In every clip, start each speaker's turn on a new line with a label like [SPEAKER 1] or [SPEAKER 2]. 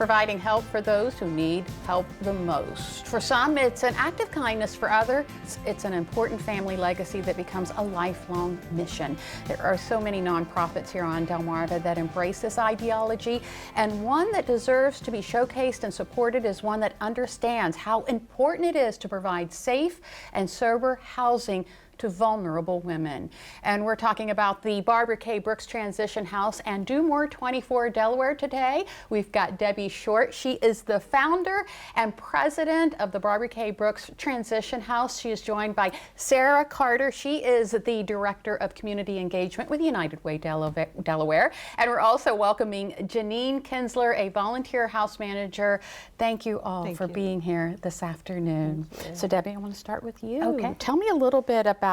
[SPEAKER 1] providing help for those who need help the most. For some, it's an act of kindness. For others, it's an important family legacy that becomes a lifelong mission. There are so many nonprofits here on Delmarva that embrace this ideology, and one that deserves to be showcased and supported is one that understands how important it is to provide safe and sober housing to vulnerable women. And we're talking about the Barbara K. Brooks Transition House and Do More 24 Delaware today. We've got Debbie Short. She is the founder and president of the Barbara K. Brooks Transition House. She is joined by Sarah Carter. She is the director of community engagement with United Way Delaware. And we're also welcoming Janine Kinsler, a volunteer house manager. Thank you all for being here this afternoon. So Debbie, I want to start with you.
[SPEAKER 2] Okay.
[SPEAKER 1] Tell me a little bit about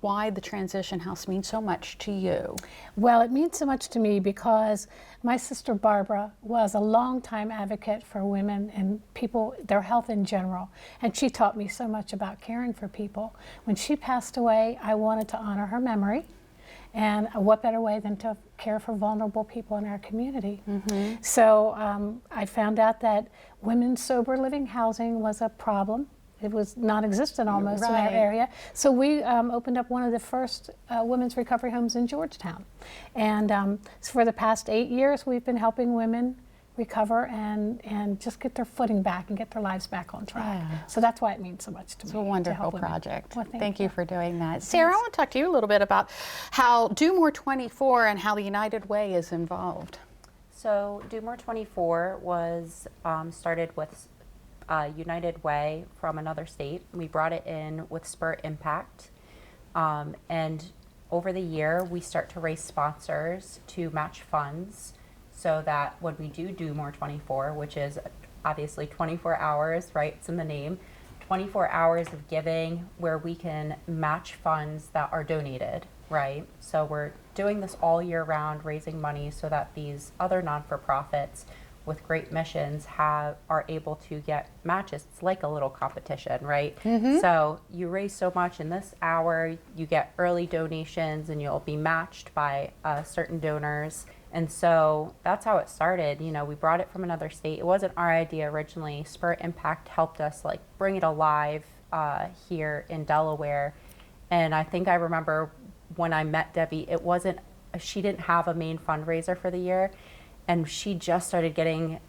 [SPEAKER 1] why the Transition House means so much to you.
[SPEAKER 2] Well, it means so much to me because my sister Barbara was a longtime advocate for women and people, their health in general. And she taught me so much about caring for people. When she passed away, I wanted to honor her memory. And what better way than to care for vulnerable people in our community? So I found out that women's sober living housing was a problem. It was non-existent almost in our area. So we opened up one of the first women's recovery homes in Georgetown. And so for the past 8 years, we've been helping women recover and just get their footing back and get their lives back on track. So that's why it means so much to me.
[SPEAKER 1] It's a wonderful project.
[SPEAKER 2] Well,
[SPEAKER 1] thank you for doing that. Sarah, I want to talk to you a little bit about how Do More 24 and how the United Way is involved.
[SPEAKER 3] So Do More 24 was started with United Way from another state. We brought it in with Spur Impact, and over the year we start to raise sponsors to match funds so that when we do More 24, which is obviously 24 hours, right, it's in the name, 24 hours of giving where we can match funds that are donated, right? So we're doing this all year round, raising money so that these other non-for-profits with great missions are able to get matches. It's like a little competition, right? So you raise so much in this hour, you get early donations and you'll be matched by certain donors. And so that's how it started. You know, we brought it from another state. It wasn't our idea originally. Spur Impact helped us like bring it alive here in Delaware. And I think I remember when I met Debbie, she didn't have a main fundraiser for the year. And she just started getting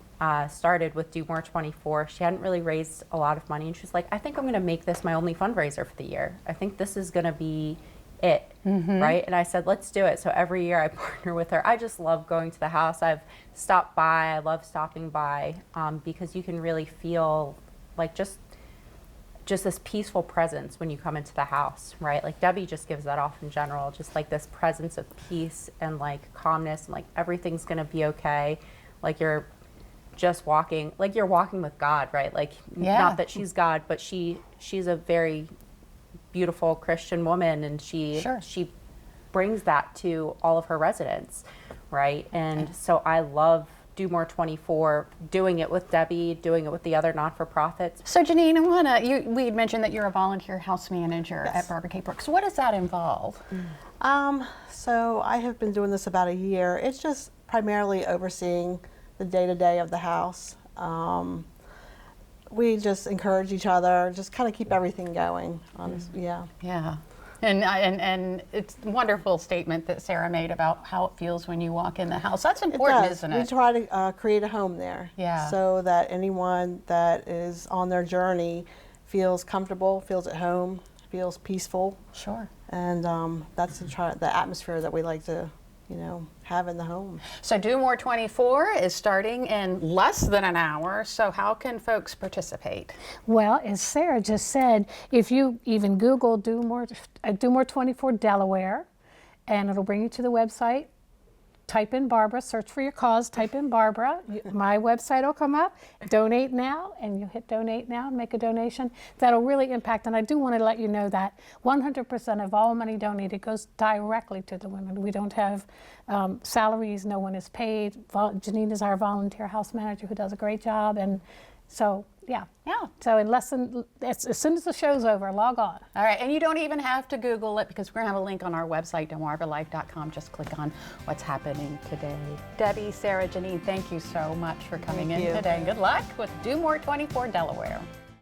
[SPEAKER 3] started with Do More 24. She hadn't really raised a lot of money. And she was like, I think I'm going to make this my only fundraiser for the year. I think this is going to be it, right? And I said, let's do it. So every year I partner with her. I just love going to the house. I've stopped by. I love stopping by because you can really feel like just this peaceful presence when you come into the house, right? Like Debbie just gives that off in general, just like this presence of peace and like calmness and like everything's gonna be okay. Like you're just walking, like you're walking with God, right? Like not that she's God, but she's a very beautiful Christian woman and she brings that to all of her residents, right? And so I love Do More 24, doing it with Debbie, doing it with the other not-for-profits.
[SPEAKER 1] So Janine, we had mentioned that you're a volunteer house manager at Barbara K. Brooks. What does that involve?
[SPEAKER 4] So I have been doing this about a year. It's just primarily overseeing the day-to-day of the house. We just encourage each other, just kind of keep everything going.
[SPEAKER 1] Yeah. And it's a wonderful statement that Sarah made about how it feels when you walk in the house. That's important, isn't it?
[SPEAKER 4] We try to create a home there so that anyone that is on their journey feels comfortable, feels at home, feels peaceful.
[SPEAKER 1] Sure.
[SPEAKER 4] And that's the atmosphere that we like to have in the home.
[SPEAKER 1] So Do More 24 is starting in less than an hour. So how can folks participate?
[SPEAKER 2] Well, as Sarah just said, if you even Google Do More 24 Delaware, and it'll bring you to the website. Type in Barbara, search for your cause, type in Barbara. My website will come up. Donate now, and you hit donate now and make a donation. That'll really impact, and I do want to let you know that 100% of all money donated goes directly to the women. We don't have salaries, no one is paid. Janine is our volunteer house manager who does a great job, and So yeah.
[SPEAKER 1] Yeah.
[SPEAKER 2] So as soon as the show's over, log on.
[SPEAKER 1] All right, and you don't even have to Google it because we're going to have a link on our website, DelmarvaLife.com. Just click on what's happening today. Debbie, Sarah, Janine, thank you so much for coming in today. Good luck with Do More 24 Delaware.